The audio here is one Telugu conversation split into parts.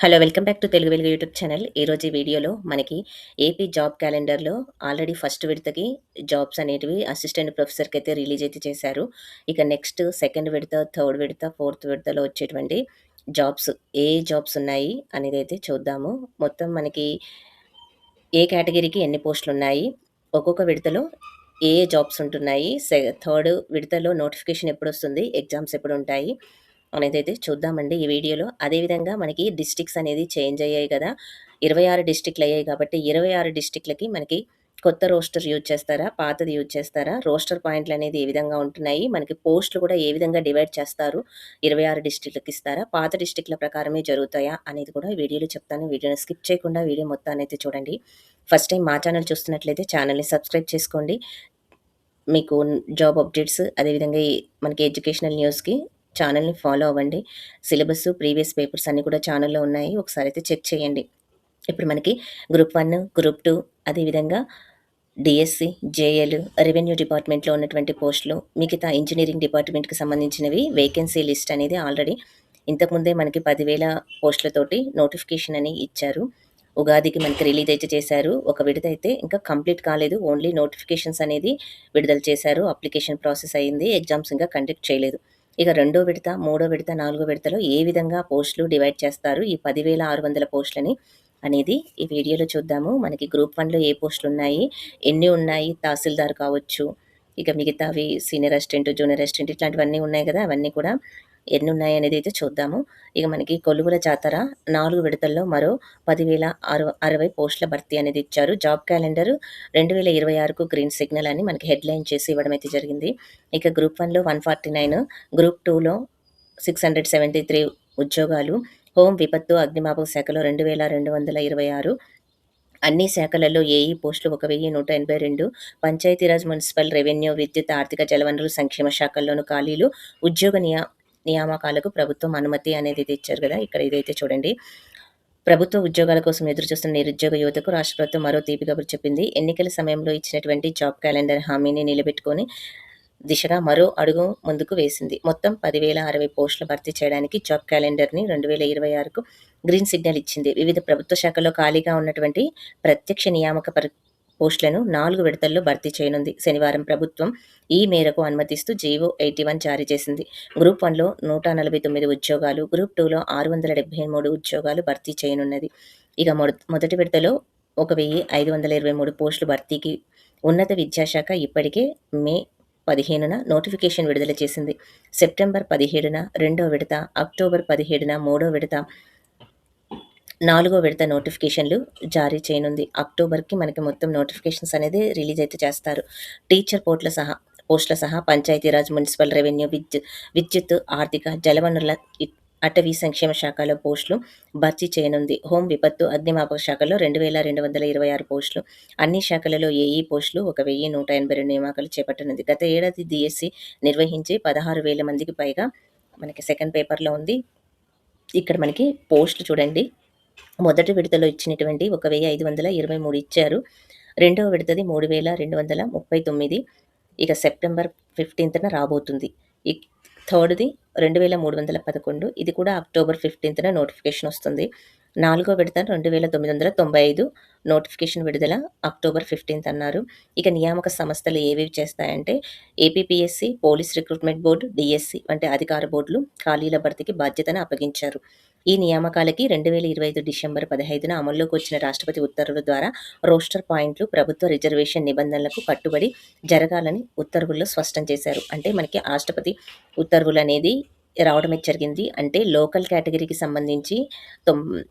Hello! Welcome back to Telugu వెలుగు యూట్యూబ్ ఛానల్. ఈరోజు ఈ వీడియోలో మనకి ఏపీ జాబ్ క్యాలెండర్‌లో ఆల్రెడీ ఫస్ట్ విడతకి జాబ్స్ అనేటివి అసిస్టెంట్ ప్రొఫెసర్‌కైతే రిలీజ్ అయితే చేశారు. ఇక నెక్స్ట్ సెకండ్ విడత, థర్డ్ విడత, ఫోర్త్ విడతలో వచ్చేటువంటి జాబ్స్ ఏ జాబ్స్ ఉన్నాయి అనేదైతే చూద్దాము. మొత్తం మనకి ఏ కేటగిరీకి ఎన్ని పోస్టులున్నాయి, ఒక్కొక్క విడతలో ఏ ఏ జాబ్స్ ఉంటున్నాయి, థర్డ్ విడతలో నోటిఫికేషన్ ఎప్పుడొస్తుంది, ఎగ్జామ్స్ ఎప్పుడుంటాయి అనేదైతే చూద్దామండి ఈ వీడియోలో. అదేవిధంగా మనకి డిస్ట్రిక్ట్స్ అనేది చేంజ్ అయ్యాయి కదా! 26 డిస్ట్రిక్ట్‌లయ్యాయి కాబట్టి 26 డిస్ట్రిక్ట్‌లకి మనకి కొత్త రోస్టర్ యూజ్ చేస్తారా? పాతది యూజ్ చేస్తారా? రోస్టర్ పాయింట్లనేది ఏ విధంగా ఉంటున్నాయి? మనకి పోస్టులు కూడా ఏ విధంగా డివైడ్ చేస్తారు? 26 డిస్ట్రిక్ట్‌లకి ఇస్తారా? పాత డిస్ట్రిక్ట్‌ల ప్రకారమే జరుగుతాయా? అనేది కూడా ఈ వీడియోలో చెప్తాను. వీడియోని స్కిప్ చేయకుండా వీడియో మొత్తాన్నయితే చూడండి. ఫస్ట్ టైం మా ఛానల్ చూస్తున్నట్లయితే ఛానల్‌ని సబ్స్క్రైబ్ చేసుకోండి. మీకు జాబ్ అప్డేట్స్ అదేవిధంగా మనకి ఎడ్యుకేషనల్ న్యూస్‌కి ఛానల్‌ని ఫాలో అవ్వండి. సిలబస్, ప్రీవియస్ పేపర్స్ అన్నీ కూడా ఛానల్‌లో ఉన్నాయి. ఒకసారి అయితే చెక్ చేయండి. ఇప్పుడు మనకి గ్రూప్ 1, గ్రూప్ 2 అదేవిధంగా డీఎస్సీ, జేఎల్, రెవెన్యూ డిపార్ట్మెంట్‌లో ఉన్నటువంటి పోస్టులు, మిగతా ఇంజినీరింగ్ డిపార్ట్మెంట్‌కి సంబంధించినవి వేకెన్సీ లిస్ట్ అనేది ఆల్రెడీ ఇంతకుముందే మనకి 10,000 పోస్టులతోటి నోటిఫికేషన్ అని ఇచ్చారు. ఉగాదికి మనకి రిలీజ్ అయితే చేశారు. ఒక విడత అయితే ఇంకా కంప్లీట్ కాలేదు. ఓన్లీ నోటిఫికేషన్స్ అనేది విడుదల చేశారు. అప్లికేషన్ ప్రాసెస్ అయింది. ఎగ్జామ్స్ ఇంకా కండక్ట్ చేయలేదు. ఇక రెండో విడత, మూడో విడత, నాలుగో విడతలో ఏ విధంగా పోస్టులు డివైడ్ చేస్తారు ఈ 10,600 పోస్టులని అనేది ఈ వీడియోలో చూద్దాము. మనకి గ్రూప్ 1లో ఏ పోస్టులున్నాయి, ఎన్ని ఉన్నాయి, తహసీల్దార్ కావచ్చు, ఇక మిగతావి సీనియర్ అసిస్టెంట్, జూనియర్ అసిస్టెంట్ ఇట్లాంటివన్నీ ఉన్నాయి కదా! అవన్నీ కూడా ఎన్నున్నాయి అనేది అయితే చూద్దాము. ఇక మనకి కొలువుల జాతర 4 విడతల్లో మరో 10,060 పోస్టుల భర్తీ అనేది ఇచ్చారు. జాబ్ క్యాలెండర్ 2026కు గ్రీన్ సిగ్నల్ అని మనకి హెడ్‌లైన్ చేసి ఇవ్వడం అయితే జరిగింది. ఇక గ్రూప్ 1లో 149, గ్రూప్ 2లో 673 ఉద్యోగాలు. హోం, విపత్తు, అగ్నిమాపక శాఖలో 2,226, అన్ని శాఖలలో ఏఈ పోస్టులు 1,182, పంచాయతీరాజ్, మున్సిపల్, రెవెన్యూ, విద్యుత్, ఆర్థిక, జలవనరుల సంక్షేమ శాఖల్లోనూ ఖాళీలు. ఉద్యోగ నియామకాలకు ప్రభుత్వం అనుమతి అనేది ఇది ఇచ్చారు కదా! ఇక్కడ ఇదైతే చూడండి. ప్రభుత్వ ఉద్యోగాల కోసం ఎదురుచూస్తున్న నిరుద్యోగ యువతకు రాష్ట్ర ప్రభుత్వం మరో తీపి కబురు చెప్పింది. ఎన్నికల సమయంలో ఇచ్చినటువంటి జాబ్ క్యాలెండర్ హామీని నిలబెట్టుకొని దిశగా మరో అడుగు ముందుకు వేసింది. మొత్తం 10,060 పోస్టులు భర్తీ చేయడానికి జాబ్ క్యాలెండర్‌ని 2026కు గ్రీన్ సిగ్నల్ ఇచ్చింది. వివిధ ప్రభుత్వ శాఖల్లో ఖాళీగా ఉన్నటువంటి ప్రత్యక్ష నియామక పోస్టులను 4 విడతల్లో భర్తీ చేయనుంది. శనివారం ప్రభుత్వం ఈ మేరకు అనుమతిస్తూ జీవో 81 జారీ చేసింది. గ్రూప్ 1లో 149 ఉద్యోగాలు, గ్రూప్ 2లో 673 ఉద్యోగాలు భర్తీ చేయనున్నది. ఇక మొదటి విడతలో 1,523 పోస్టులు భర్తీకి ఉన్నత విద్యాశాఖ ఇప్పటికే మే 15న నోటిఫికేషన్ విడుదల చేసింది. సెప్టెంబర్ 17న రెండో విడత, అక్టోబర్ 17న మూడో విడత, నాలుగో విడత నోటిఫికేషన్లు జారీ చేయనుంది. అక్టోబర్‌కి మనకి మొత్తం నోటిఫికేషన్స్ అనేది రిలీజ్ అయితే చేస్తారు. టీచర్ పోస్టుల సహా పంచాయతీరాజ్, మున్సిపల్, రెవెన్యూ, విద్యుత్, ఆర్థిక, జలవనరుల, అటవీ సంక్షేమ శాఖలో పోస్టులు భర్తీ చేయనుంది. హోం, విపత్తు, అగ్నిమాపక శాఖల్లో 2,226 పోస్టులు. అన్ని శాఖలలో ఏఈ పోస్టులు 1,182 నియామకాలు చేపట్టనుంది. గత ఏడాది డీఎస్సీ నిర్వహించి 16,000 మందికి పైగా మనకి సెకండ్ పేపర్‌లో ఉంది. ఇక్కడ మనకి పోస్టులు చూడండి. మొదటి విడతలో ఇచ్చినటువంటి 1,523 ఇచ్చారు. రెండవ విడతది 3,239. ఇక సెప్టెంబర్ 15న రాబోతుంది. ఈ థర్డ్‌ది 2,311. ఇది కూడా అక్టోబర్ 15న నోటిఫికేషన్ వస్తుంది. నాలుగో విడత 2,995 నోటిఫికేషన్ విడుదల అక్టోబర్ 15 అన్నారు. ఇక నియామక సంస్థలు ఏవేవి చేస్తాయంటే APPSC, police recruitment board, DSC వంటి అధికార బోర్డులు ఖాళీల భర్తీకి బాధ్యతను అప్పగించారు. ఈ నియామకాలకి 2025 డిసెంబర్ 15న అమల్లోకి వచ్చిన రాష్ట్రపతి ఉత్తర్వుల ద్వారా రోస్టర్ పాయింట్లు ప్రభుత్వ రిజర్వేషన్ నిబంధనలకు కట్టుబడి జరగాలని ఉత్తర్వుల్లో స్పష్టం చేశారు. అంటే మనకి రాష్ట్రపతి ఉత్తర్వులు అనేది రావడమే జరిగింది. అంటే లోకల్ కేటగిరీకి సంబంధించి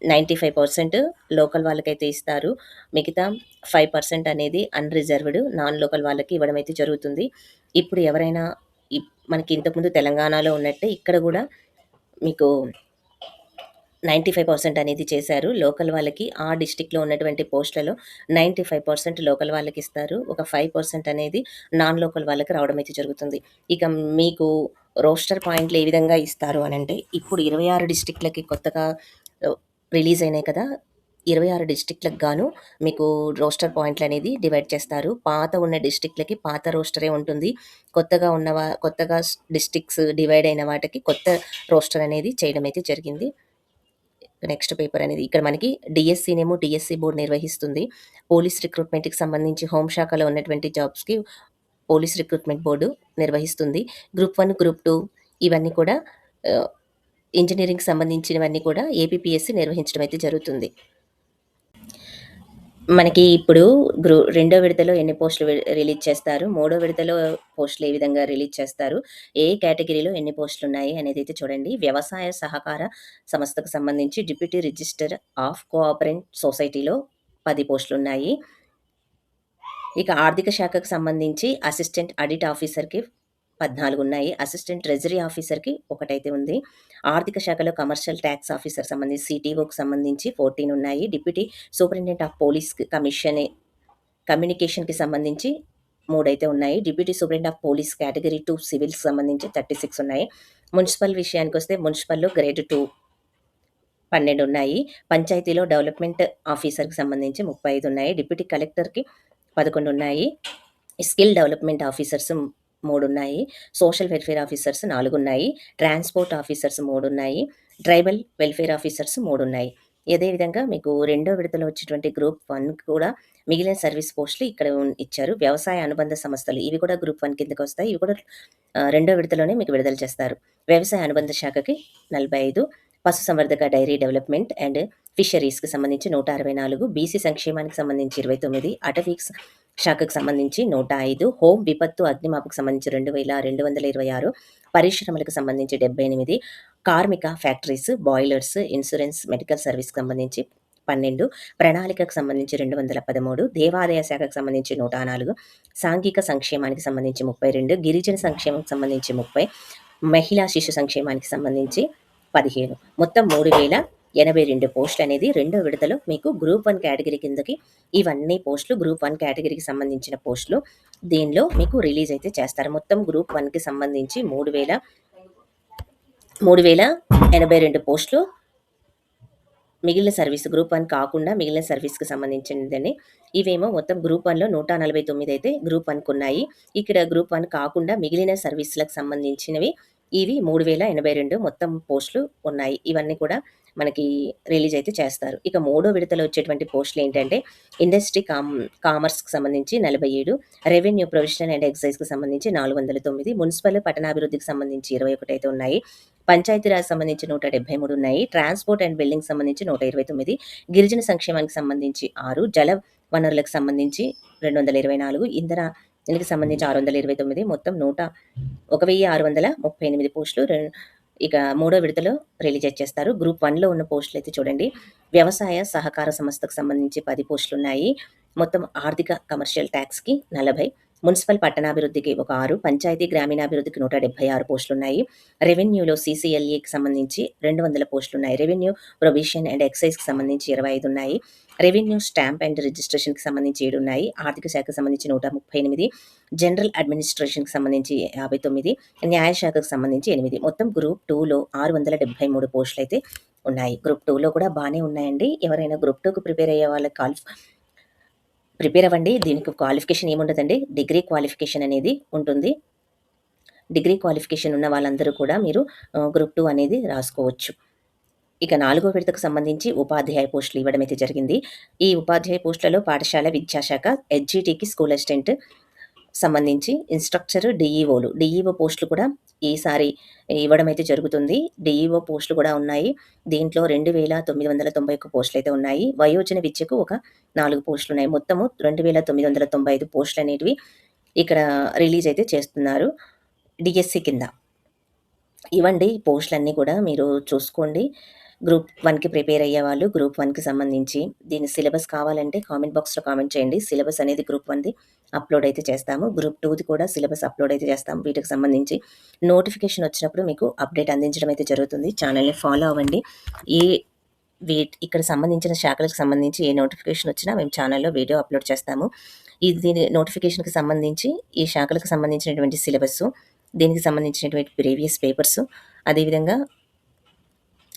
95% లోకల్ వాళ్ళకైతే ఇస్తారు. మిగతా 5% అనేది అన్‌రిజర్వ్డ్ నాన్ లోకల్ వాళ్ళకి ఇవ్వడం అయితే జరుగుతుంది. ఇప్పుడు ఎవరైనా మనకి ఇంతకుముందు తెలంగాణలో ఉన్నట్టే ఇక్కడ కూడా మీకు 95% అనేది చేశారు. లోకల్ వాళ్ళకి ఆ డిస్ట్రిక్ట్‌లో ఉన్నటువంటి పోస్టులలో 95% లోకల్ వాళ్ళకిస్తారు. ఒక 5% అనేది నాన్ లోకల్ వాళ్ళకి రావడం అయితే జరుగుతుంది. ఇక మీకు రోస్టర్ పాయింట్లు ఏ విధంగా ఇస్తారు అనంటే, ఇప్పుడు 26 డిస్ట్రిక్ట్‌లకి కొత్తగా రిలీజ్ అయినాయి కదా! 26 డిస్ట్రిక్ట్‌లకు గాను మీకు రోస్టర్ పాయింట్లనేది డివైడ్ చేస్తారు. పాత ఉన్న డిస్ట్రిక్ట్‌లకి పాత రోస్టరే ఉంటుంది. కొత్తగా డిస్ట్రిక్ట్స్ డివైడ్ అయిన వాటికి కొత్త రోస్టర్ అనేది చేయడం అయితే జరిగింది. నెక్స్ట్ పేపర్ అనేది ఇక్కడ మనకి డిఎస్సీనేమో డిఎస్సీ బోర్డ్ నిర్వహిస్తుంది. పోలీస్ రిక్రూట్మెంట్‌కి సంబంధించి హోంశాఖలో ఉన్నటువంటి జాబ్స్‌కి పోలీస్ రిక్రూట్మెంట్ బోర్డు నిర్వహిస్తుంది. గ్రూప్ 1, గ్రూప్ 2 ఇవన్నీ కూడా ఆహ్, ఇంజినీరింగ్‌కి సంబంధించినవన్నీ కూడా ఏపీపీఎస్సీ నిర్వహించడం అయితే జరుగుతుంది. మనకి ఇప్పుడు రెండో విడతలో ఎన్ని పోస్టులు రిలీజ్ చేస్తారు? మూడో విడతలో పోస్టులు ఏ విధంగా రిలీజ్ చేస్తారు? ఏ కేటగిరీలో ఎన్ని పోస్టులున్నాయి అనేదైతే చూడండి. వ్యవసాయ సహకార సంస్థకు సంబంధించి డిప్యూటీ రిజిస్టర్ ఆఫ్ కోఆపరేటివ్ సొసైటీలో 10 పోస్టులున్నాయి. ఇక ఆర్థిక శాఖకు సంబంధించి అసిస్టెంట్ ఆడిట్ ఆఫీసర్‌కి 14 ఉన్నాయి. అసిస్టెంట్ ట్రెజరీ ఆఫీసర్‌కి ఒకటైతే ఉంది. ఆర్థిక శాఖలో కమర్షియల్ టాక్స్ ఆఫీసర్ సంబంధించి సిటీఓకి సంబంధించి 14 ఉన్నాయి. డిప్యూటీ సూపరింటెండెంట్ ఆఫ్ పోలీస్ కమ్యూనికేషన్‌కి సంబంధించి 3 అయితే ఉన్నాయి. Deputy superintendent of police category 2 సివిల్‌కి సంబంధించి 36 ఉన్నాయి. మున్సిపల్ విషయానికొస్తే మున్సిపల్‌లో గ్రేడ్ 2 12 ఉన్నాయి. పంచాయతీలో డెవలప్‌మెంట్ ఆఫీసర్‌కి సంబంధించి 35 ఉన్నాయి. డిప్యూటీ కలెక్టర్‌కి 11 ఉన్నాయి. స్కిల్ డెవలప్‌మెంట్ ఆఫీసర్స్ 3 ఉన్నాయి. సోషల్ వెల్ఫేర్ ఆఫీసర్స్ 4 ఉన్నాయి. ట్రాన్స్‌పోర్ట్ ఆఫీసర్స్ 3 ఉన్నాయి. ట్రైబల్ వెల్ఫేర్ ఆఫీసర్స్ 3 ఉన్నాయి. ఇదే విధంగా మీకు రెండో విడతలో వచ్చేటువంటి గ్రూప్ 1 కూడా మిగిలిన సర్వీస్ పోస్టులు ఇక్కడ ఇచ్చారు. వ్యవసాయ అనుబంధ సంస్థలు ఇవి కూడా గ్రూప్ 1 కిందకొస్తాయి. ఇవి కూడా రెండో విడతలోనే మీకు విడుదల చేస్తారు. వ్యవసాయ అనుబంధ శాఖకి 45, పశుసంవర్ధక డైరీ డెవలప్‌మెంట్ అండ్ ఫిషరీస్‌కి సంబంధించి 164, బీసీ సంక్షేమానికి సంబంధించి 29, అటవీ శాఖకు సంబంధించి 105, హోం విపత్తు అగ్నిమాపకు సంబంధించి 2226, పరిశ్రమలకు సంబంధించి 78, కార్మిక ఫ్యాక్టరీస్, బాయిలర్స్, ఇన్సూరెన్స్, మెడికల్ సర్వీస్‌కి సంబంధించి 12, ప్రణాళికకు సంబంధించి 213, దేవాదాయ శాఖకు సంబంధించి 104, సాంఘిక సంక్షేమానికి సంబంధించి 32, గిరిజన సంక్షేమానికి సంబంధించి 30, మహిళా శిశు సంక్షేమానికి సంబంధించి 15, మొత్తం 3082 పోస్టులనేది రెండో విడతలో మీకు గ్రూప్ 1 కేటగిరీ కిందకి ఇవన్నీ పోస్టులు గ్రూప్ 1 కేటగిరీకి సంబంధించిన పోస్టులు దీనిలో మీకు రిలీజ్ అయితే చేస్తారు. మొత్తం గ్రూప్ 1కి సంబంధించి 3082 పోస్టులు మిగిలిన సర్వీస్ గ్రూప్ 1 కాకుండా మిగిలిన సర్వీస్‌కి సంబంధించిందని. ఇవేమో మొత్తం గ్రూప్ 1లో 149 అయితే గ్రూప్ 1కి ఉన్నాయి. ఇక్కడ గ్రూప్ 1 కాకుండా మిగిలిన సర్వీస్‌లకు సంబంధించినవి ఇవి 3082 మొత్తం పోస్టులు ఉన్నాయి. ఇవన్నీ కూడా మనకి రిలీజ్ అయితే చేస్తారు. ఇక మూడో విడతలో వచ్చేటువంటి పోస్టులు ఏంటంటే ఇండస్ట్రీ కామర్స్‌కి సంబంధించి 47, రెవెన్యూ ప్రొవిజనల్ అండ్ ఎక్సైజ్‌కి సంబంధించి 409, మున్సిపల్ పట్టణాభివృద్ధికి సంబంధించి 21 అయితే ఉన్నాయి. పంచాయతీరాజ్ సంబంధించి 173 ఉన్నాయి. ట్రాన్స్‌పోర్ట్ అండ్ బిల్డింగ్‌కి సంబంధించి 129, గిరిజన సంక్షేమానికి సంబంధించి 6, జల వనరులకు సంబంధించి 224, ఇంధనానికి సంబంధించి 629, మొత్తం 1638 పోస్టులు ఇక మూడో విడతలో రిలీజ్ చేస్తారు. గ్రూప్ 1లో ఉన్న పోస్టులు అయితే చూడండి. వ్యవసాయ సహకార సంస్థకు సంబంధించి 10 పోస్టులున్నాయి. మొత్తం ఆర్థిక కమర్షియల్ ట్యాక్స్‌కి 40, మున్సిపల్ పట్టణాభివృద్ధికి ఒక 6, పంచాయతీ గ్రామీణాభివృద్ధికి 176 పోస్టులున్నాయి. రెవెన్యూలో సీసీఎల్ఏకి సంబంధించి 200 పోస్టులున్నాయి. రెవెన్యూ ప్రొవిషన్ అండ్ ఎక్సైజ్‌కి సంబంధించి 25 ఉన్నాయి. రెవెన్యూ స్టాంప్ అండ్ రిజిస్ట్రేషన్‌కి సంబంధించి 7 ఉన్నాయి. ఆర్థిక శాఖకు సంబంధించి 138, జనరల్ అడ్మినిస్ట్రేషన్‌కి సంబంధించి 59, న్యాయశాఖకు సంబంధించి 8. మొత్తం గ్రూప్ 2లో 673 పోస్టులైతే ఉన్నాయి. గ్రూప్ 2లో కూడా బానే ఉన్నాయండి. ఎవరైనా గ్రూప్ 2కి ప్రిపేర్ అయ్యే వాళ్ళకి ప్రిపేర్ అవ్వండి. దీనికి క్వాలిఫికేషన్ ఏముండదండి. డిగ్రీ క్వాలిఫికేషన్ అనేది ఉంటుంది. డిగ్రీ క్వాలిఫికేషన్ ఉన్న వాళ్ళందరూ కూడా మీరు గ్రూప్ 2 అనేది రాసుకోవచ్చు. ఇక నాలుగో విడతకు సంబంధించి ఉపాధ్యాయ పోస్టులు ఇవ్వడం అయితే జరిగింది. ఈ ఉపాధ్యాయ పోస్టులలో పాఠశాల విద్యాశాఖ, హెచ్‌జిటికి స్కూల్ అసిస్టెంట్ సంబంధించి ఇన్‌స్ట్రక్టర్, డీఈఓ పోస్టులు కూడా ఈసారి ఇవ్వడం అయితే జరుగుతుంది. డీఈఓ పోస్టులు కూడా ఉన్నాయి. దీంట్లో 2991 పోస్టులైతే ఉన్నాయి. వయోజన విద్యకు ఒక 4 పోస్టులున్నాయి. మొత్తము 2995 పోస్టులనేటివి ఇక్కడ రిలీజ్ అయితే చేస్తున్నారు. డీఎస్సీ కింద. ఇవండి పోస్టులన్నీ కూడా మీరు చూసుకోండి. గ్రూప్ 1కి ప్రిపేర్ అయ్యేవాళ్ళు గ్రూప్ 1కి సంబంధించి దీని సిలబస్ కావాలంటే కామెంట్ బాక్స్‌లో కామెంట్ చేయండి. సిలబస్ అనేది గ్రూప్ 1ది అప్‌లోడ్ అయితే చేస్తాము. గ్రూప్ 2ది కూడా సిలబస్ అప్‌లోడ్ అయితే చేస్తాము. వీటికి సంబంధించి నోటిఫికేషన్ వచ్చినప్పుడు మీకు అప్డేట్ అందించడం అయితే జరుగుతుంది. ఛానెల్‌ని ఫాలో అవ్వండి. ఏ ఇక్కడ సంబంధించిన శాఖలకు సంబంధించి ఏ నోటిఫికేషన్ వచ్చినా మేము ఛానెల్‌లో వీడియో అప్‌లోడ్ చేస్తాము. దీని నోటిఫికేషన్‌కి సంబంధించి ఈ శాఖలకు సంబంధించినటువంటి సిలబస్సు, దీనికి సంబంధించినటువంటి ప్రీవియస్ పేపర్సు, అదేవిధంగా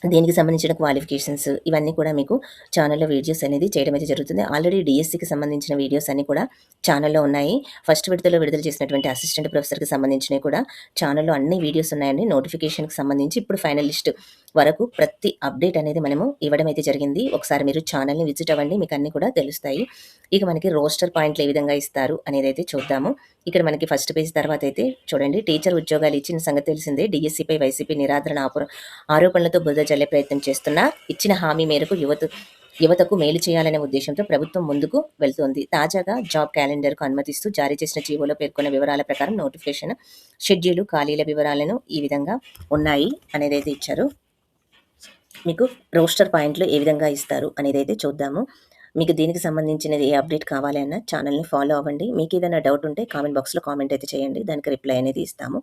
దీనికి సంబంధించిన క్వాలిఫికేషన్స్ ఇవన్నీ కూడా మీకు ఛానల్‌లో వీడియోస్ అనేది చేయడం అయితే జరుగుతుంది. ఆల్రెడీ డీఎస్సీకి సంబంధించిన వీడియోస్ అన్నీ కూడా ఛానల్‌లో ఉన్నాయి. ఫస్ట్ విడతలో విడుదల చేసినటువంటి అసిస్టెంట్ ప్రొఫెసర్‌కి సంబంధించినవి కూడా ఛానల్‌లో అన్ని వీడియోస్ ఉన్నాయండి. నోటిఫికేషన్‌కి సంబంధించి ఇప్పుడు ఫైనల్ లిస్ట్ వరకు ప్రతి అప్డేట్ అనేది మనము ఇవ్వడం అయితే జరిగింది. ఒకసారి మీరు ఛానల్‌ని విజిట్ అవ్వండి. మీకు అన్నీ కూడా తెలుస్తాయి. ఇక మనకి రోస్టర్ పాయింట్లు ఏ విధంగా ఇస్తారు అనేదైతే చూద్దాము. ఇక్కడ మనకి ఫస్ట్ పేజ్ తర్వాత అయితే చూడండి, టీచర్ ఉద్యోగాలు ఇచ్చిన సంగతి తెలిసిందే. డీఎస్సీపై వైసీపీ నిరాదరణ ఆరోపణలతో బురద జల్లే ప్రయత్నం చేస్తున్నా ఇచ్చిన హామీ మేరకు యువతకు మేలు చేయాలనే ఉద్దేశంతో ప్రభుత్వం ముందుకు వెళ్తోంది. తాజాగా జాబ్ క్యాలెండర్కు అనుమతిస్తూ జారీ చేసిన జీవోలో పేర్కొన్న వివరాల ప్రకారం నోటిఫికేషన్, షెడ్యూలు, ఖాళీల వివరాలను ఈ విధంగా ఉన్నాయి అనేదైతే ఇచ్చారు. మీకు రోస్టర్ పాయింట్లు ఏ విధంగా ఇస్తారు అనేదైతే చూద్దాము. మీకు దీనికి సంబంధించినది ఏ అప్డేట్ కావాలి అన్న ఛానల్ని ఫాలో అవ్వండి. మీకు ఏదైనా డౌట్ ఉంటే కామెంట్ బాక్స్లో కామెంట్ అయితే చేయండి, దానికి రిప్లై అనేది ఇస్తాము.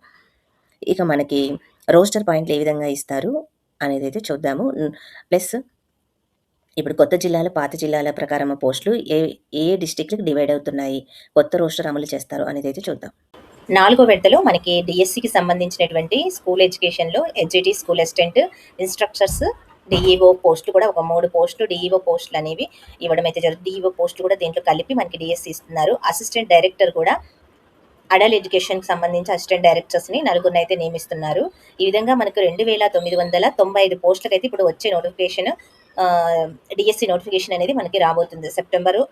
ఇక మనకి రోస్టర్ పాయింట్లు ఏ విధంగా ఇస్తారు అనేదైతే చూద్దాము. ప్లస్ ఇప్పుడు కొత్త జిల్లాలు, పాత జిల్లాల ప్రకారం పోస్టులు ఏ డిస్ట్రిక్ట్‌లకి డివైడ్ అవుతున్నాయి, కొత్త రోస్టర్ అమలు చేస్తారు అనేదైతే చూద్దాం. 4 విడతలో మనకి డీఎస్సీకి సంబంధించినటువంటి స్కూల్ ఎడ్యుకేషన్‌లో HGT school assistant, instructors, DEO పోస్టులు కూడా ఒక 3 పోస్టులు డీఈఓ పోస్టులు అనేవి ఇవ్వడం అయితే జరుగుతుంది. డీఈఓ పోస్టులు కూడా దీంట్లో కలిపి మనకి డీఎస్సీ ఇస్తున్నారు. అసిస్టెంట్ డైరెక్టర్ కూడా అడల్ట్ ఎడ్యుకేషన్‌కి సంబంధించి అసిస్టెంట్ డైరెక్టర్స్‌ని నలుగురిని అయితే నియమిస్తున్నారు. ఈ విధంగా మనకు 2995 పోస్టులకైతే ఇప్పుడు వచ్చే నోటిఫికేషన్ డీఎస్సీ నోటిఫికేషన్ అనేది మనకి రాబోతుంది.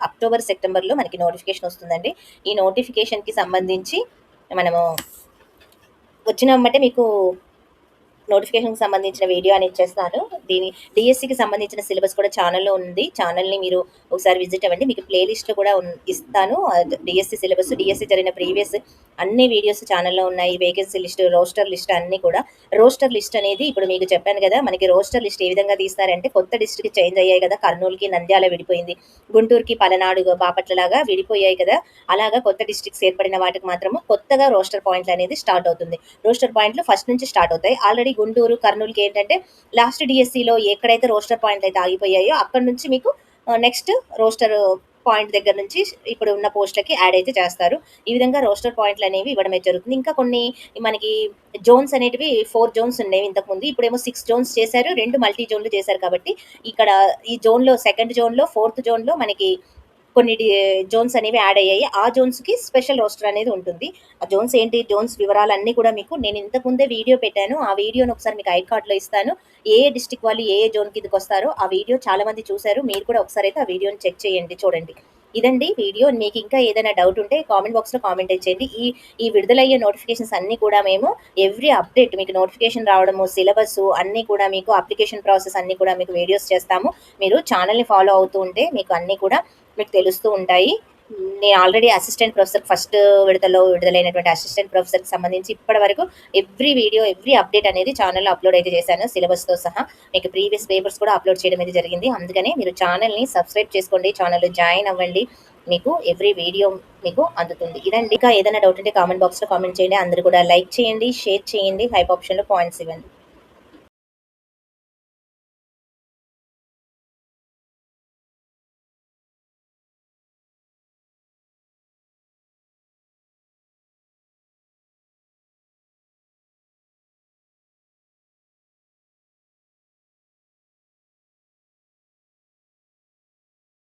అక్టోబర్, సెప్టెంబర్‌లో మనకి నోటిఫికేషన్ వస్తుందండి. ఈ నోటిఫికేషన్‌కి సంబంధించి మనము వచ్చిన వెంబటే మీకు నోటిఫికేషన్‌కి సంబంధించిన వీడియో అనేది చేస్తాను. డీఎస్సీకి సంబంధించిన సిలబస్ కూడా ఛానల్‌లో ఉంది. ఛానల్‌ని మీరు ఒకసారి విజిట్ అవ్వండి. మీకు ప్లే లిస్ట్‌లో కూడా ఇస్తాను. డీఎస్సీ సిలబస్, డీఎస్సీ జరిగిన ప్రీవియస్ అన్ని వీడియోస్ ఛానల్‌లో ఉన్నాయి. వేకెన్సీ లిస్ట్, రోస్టర్ లిస్ట్ అన్నీ కూడా. రోస్టర్ లిస్ట్ అనేది ఇప్పుడు మీకు చెప్పాను కదా, మనకి రోస్టర్ లిస్ట్ ఏ విధంగా తీస్తారంటే కొత్త డిస్ట్రిక్ట్ చేంజ్ అయ్యాయి కదా, కర్నూలుకి నంద్యాల విడిపోయింది, గుంటూరుకి పలనాడు, బాపట్లలాగా విడిపోయాయి కదా, అలాగా కొత్త డిస్ట్రిక్ట్స్ ఏర్పడిన వాటికి మాత్రము కొత్తగా రోస్టర్ పాయింట్లు అనేది స్టార్ట్ అవుతుంది. రోస్టర్ పాయింట్లు ఫస్ట్ నుంచి స్టార్ట్ అవుతాయి. ఆల్రెడీ గుంటూరు, కర్నూలుకి ఏంటంటే లాస్ట్ డీఎస్సీలో ఎక్కడైతే రోస్టర్ పాయింట్లు అయితే ఆగిపోయాయో అక్కడ నుంచి మీకు నెక్స్ట్ రోస్టర్ పాయింట్ దగ్గర నుంచి ఇప్పుడు ఉన్న పోస్టులకి యాడ్ అయితే చేస్తారు. ఈ విధంగా రోస్టర్ పాయింట్లు అనేవి ఇవ్వడం అయితే జరుగుతుంది. ఇంకా కొన్ని మనకి జోన్స్ అనేటివి 4 జోన్స్ ఉండేవి ఇంతకుముందు. ఇప్పుడేమో 6 జోన్స్ చేశారు. 2 మల్టీ జోన్లు చేశారు కాబట్టి ఇక్కడ ఈ జోన్లో, సెకండ్ జోన్లో, ఫోర్త్ జోన్లో మనకి కొన్ని జోన్స్ అనేవి యాడ్ అయ్యాయి. ఆ జోన్స్‌కి స్పెషల్ రోస్టర్ అనేది ఉంటుంది. ఆ జోన్స్ ఏంటి, జోన్స్ వివరాలన్నీ కూడా మీకు నేను ఇంతకుముందే వీడియో పెట్టాను. ఆ వీడియోని ఒకసారి మీకు ఐ కార్డ్‌లో ఇస్తాను. ఏ డిస్ట్రిక్ట్ వాళ్ళు ఏ జోన్ కిందకొస్తారో ఆ వీడియో చాలా మంది చూసారు. మీరు కూడా ఒకసారి అయితే ఆ వీడియోని చెక్ చేయండి, చూడండి. ఇదండి వీడియో. మీకు ఇంకా ఏదైనా డౌట్ ఉంటే కామెంట్ బాక్స్‌లో కామెంట్ చేయండి. ఈ విడుదలయ్యే నోటిఫికేషన్స్ అన్నీ కూడా మేము ఎవ్రీ అప్డేట్ మీకు నోటిఫికేషన్ రావడము, సిలబస్ అన్నీ కూడా మీకు అప్లికేషన్ ప్రాసెస్ అన్నీ కూడా మీకు వీడియోస్ చేస్తాము. మీరు ఛానల్‌ని ఫాలో అవుతూ ఉంటే మీకు అన్నీ కూడా మీకు తెలుస్తూ ఉంటాయి. నేను ఆల్రెడీ అసిస్టెంట్ ప్రొఫెసర్ ఫస్ట్ విడతలో విడుదలైనటువంటి అసిస్టెంట్ ప్రొఫెసర్‌కి సంబంధించి ఇప్పటి వరకు ఎవ్రీ వీడియో, ఎవ్రీ అప్డేట్ అనేది ఛానల్‌లో అప్లోడ్ అయితే చేశాను. సిలబస్‌తో సహా మీకు ప్రీవియస్ పేపర్స్ కూడా అప్లోడ్ చేయడం అయితే జరిగింది. అందుకనే మీరు ఛానల్‌ని సబ్స్క్రైబ్ చేసుకోండి, ఛానల్‌లో జాయిన్ అవ్వండి. మీకు ఎవ్రీ వీడియో మీకు అందుతుంది. ఇదండి. ఇంకా ఏదైనా డౌట్ ఉంటే కామెంట్ బాక్స్‌లో కామెంట్ చేయండి. అందరూ కూడా లైక్ చేయండి, షేర్ చేయండి, హైప్ ఆప్షన్‌లో పాయింట్స్ ఇవ్వండి.